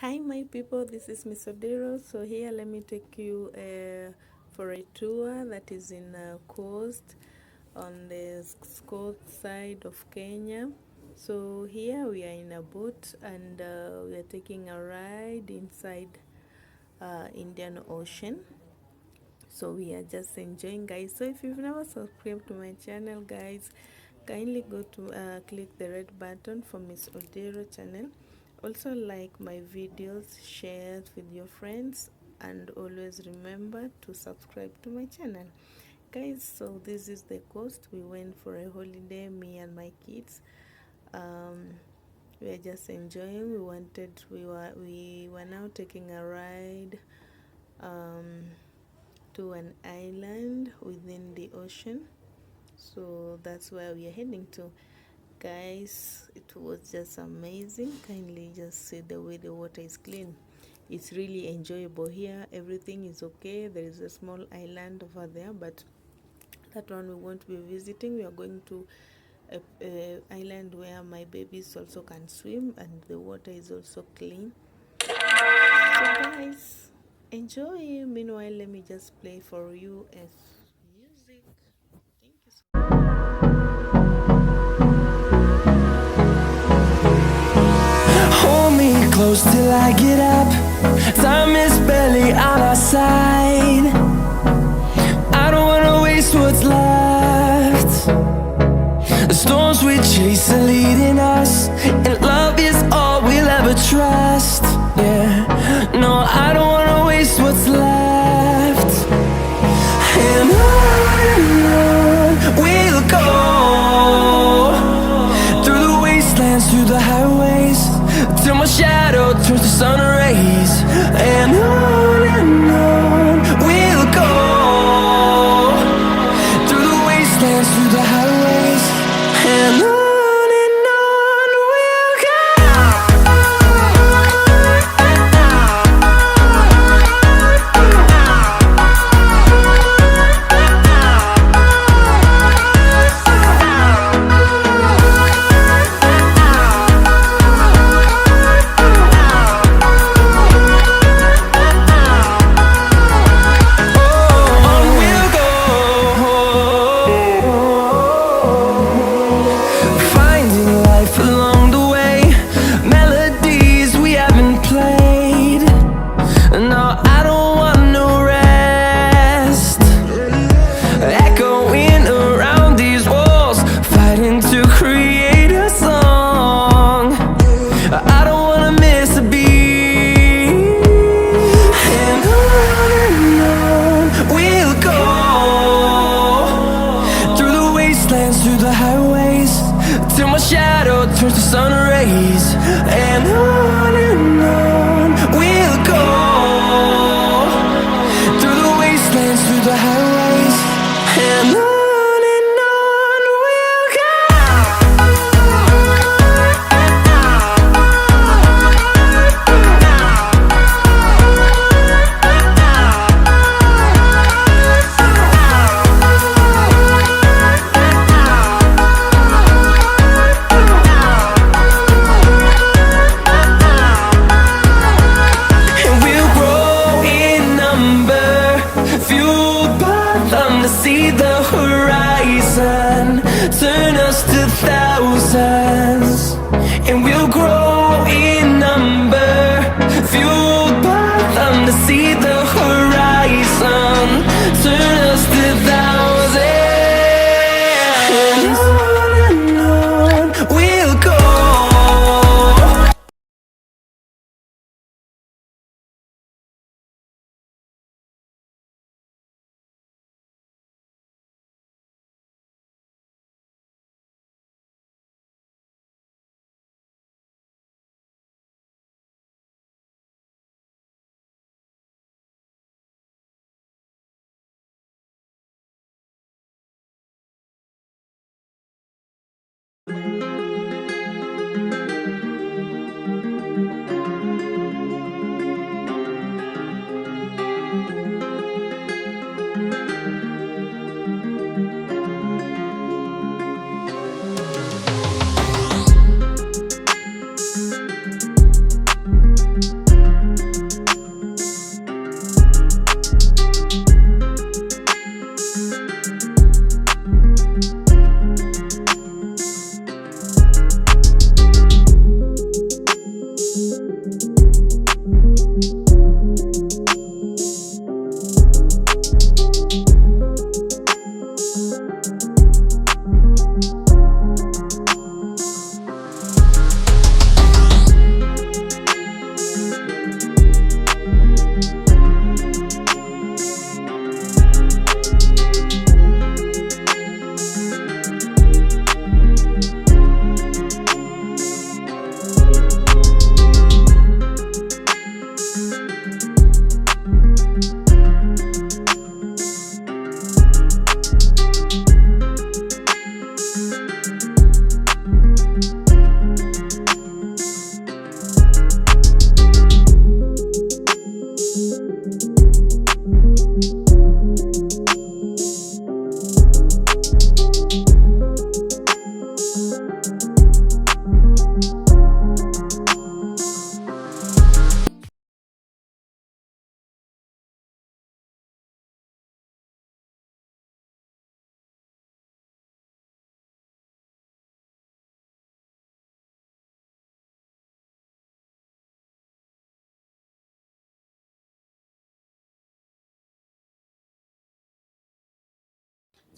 Hi my people, this is Miss Odero. So here let me take you for a tour that is in coast on the coast side of Kenya. So here we are in a boat and we are taking a ride inside Indian Ocean. So we are just enjoying, guys. So if you've never subscribed to my channel, guys, kindly go to click the red button for Miss Odero channel. Also like my videos, share it with your friends, and always remember to subscribe to my channel, guys. So this is the coast. We went for a holiday, me and my kids. We are just enjoying. We were now taking a ride to an island within the ocean. So that's where we are heading to, guys. It was just amazing. Kindly just see the way the water is clean. It's really enjoyable here. Everything is okay. There is a small island over there, but that one we won't be visiting. We are going to a island where my babies also can swim and the water is also clean. So guys, enjoy. Meanwhile, let me just play for you a music. Thank you so much. Hold me close till I get up. Time is barely on our side. I don't wanna waste what's left. The storms we chase are leading us, and love is all we'll ever trust. Yeah, no, I don't wanna waste what's left. And on we'll go, through the wastelands, through the highways, till my shadow turns to sun rays. And on we'll go, through the wastelands, through the highways, and on. Shadow turns to sun rays, and on we'll go, through the wastelands, through the highways, and on. See the horizon turn us to thousands, and we'll grow in number, fueled by them to see the horizon turn us to thousands, and on we'll go.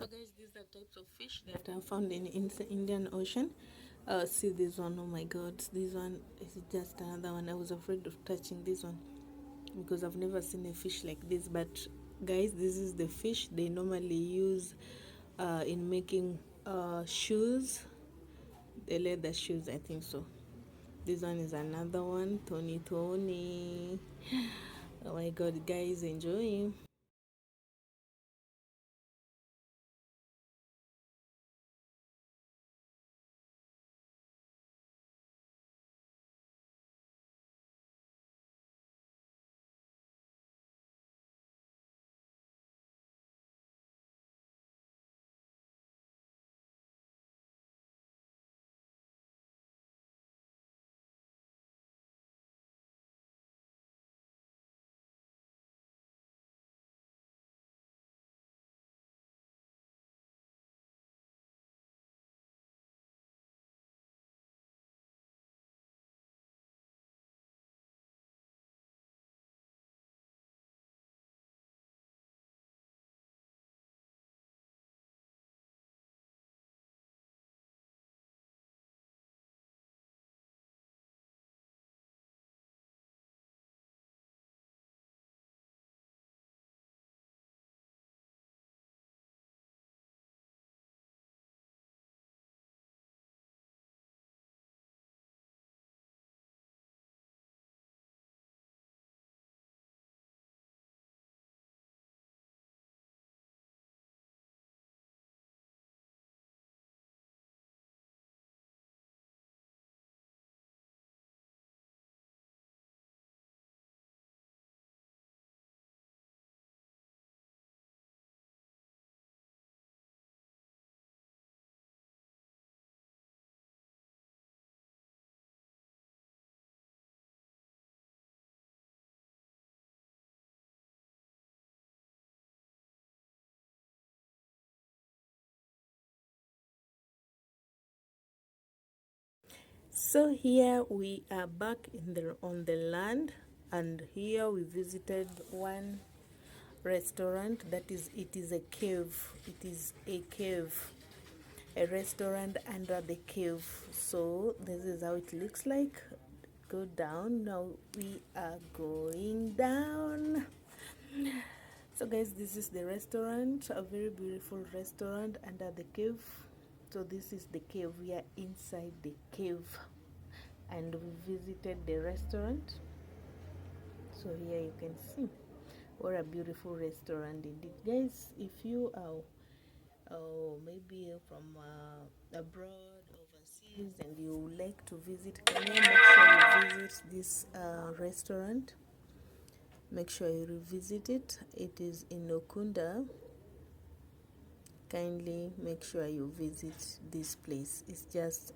So guys, these are types of fish that are found in the Indian Ocean. See this one, oh my god, this one is just another one. I was afraid of touching this one because I've never seen a fish like this. But guys, this is the fish they normally use in making shoes, the leather shoes, I think so. This one is another one, Tony. Oh my god, guys, enjoy. So here we are back in the on the land, and here we visited one restaurant. That is, it is a cave. It is a cave, a restaurant under the cave. So this is how it looks like. Go down. Now we are going down. So guys, this is the restaurant, a very beautiful restaurant under the cave. So this is the cave. We are inside the cave and we visited the restaurant. So here you can see what a beautiful restaurant indeed, guys. If you are maybe from abroad, overseas, and you would like to visit Kenya, make sure you visit this restaurant. Make sure you revisit it. It is in Okunda. Kindly make sure you visit this place. It's just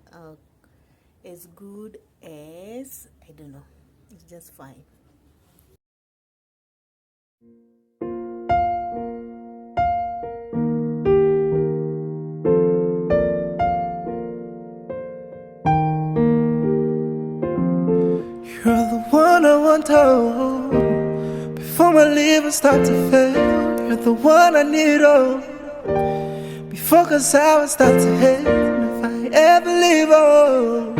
as good as, I don't know, it's just fine. told. Before my liver start to fail, you're the one I need, oh. Before cause I would start to hate, if I ever leave, oh.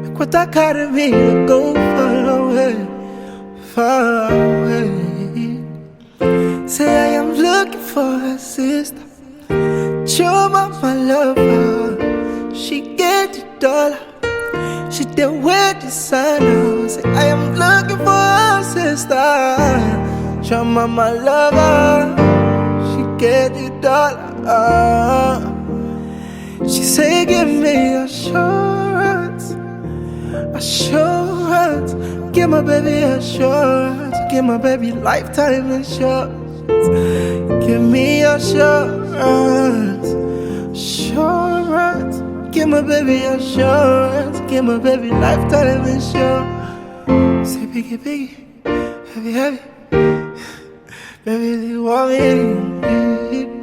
Make what I got in me to go far away, far away. Say I am looking for a sister, your mama love her. She get the dollar, she there with the sun. Say I am looking for a sister, your mama love her. She get the dollar. She say give me assurance, assurance. Give my baby assurance, give my baby lifetime insurance. Give me assurance, assurance. Give my baby assurance, give my baby lifetime insurance. Say biggie, biggie, heavy, heavy. Baby, you want me?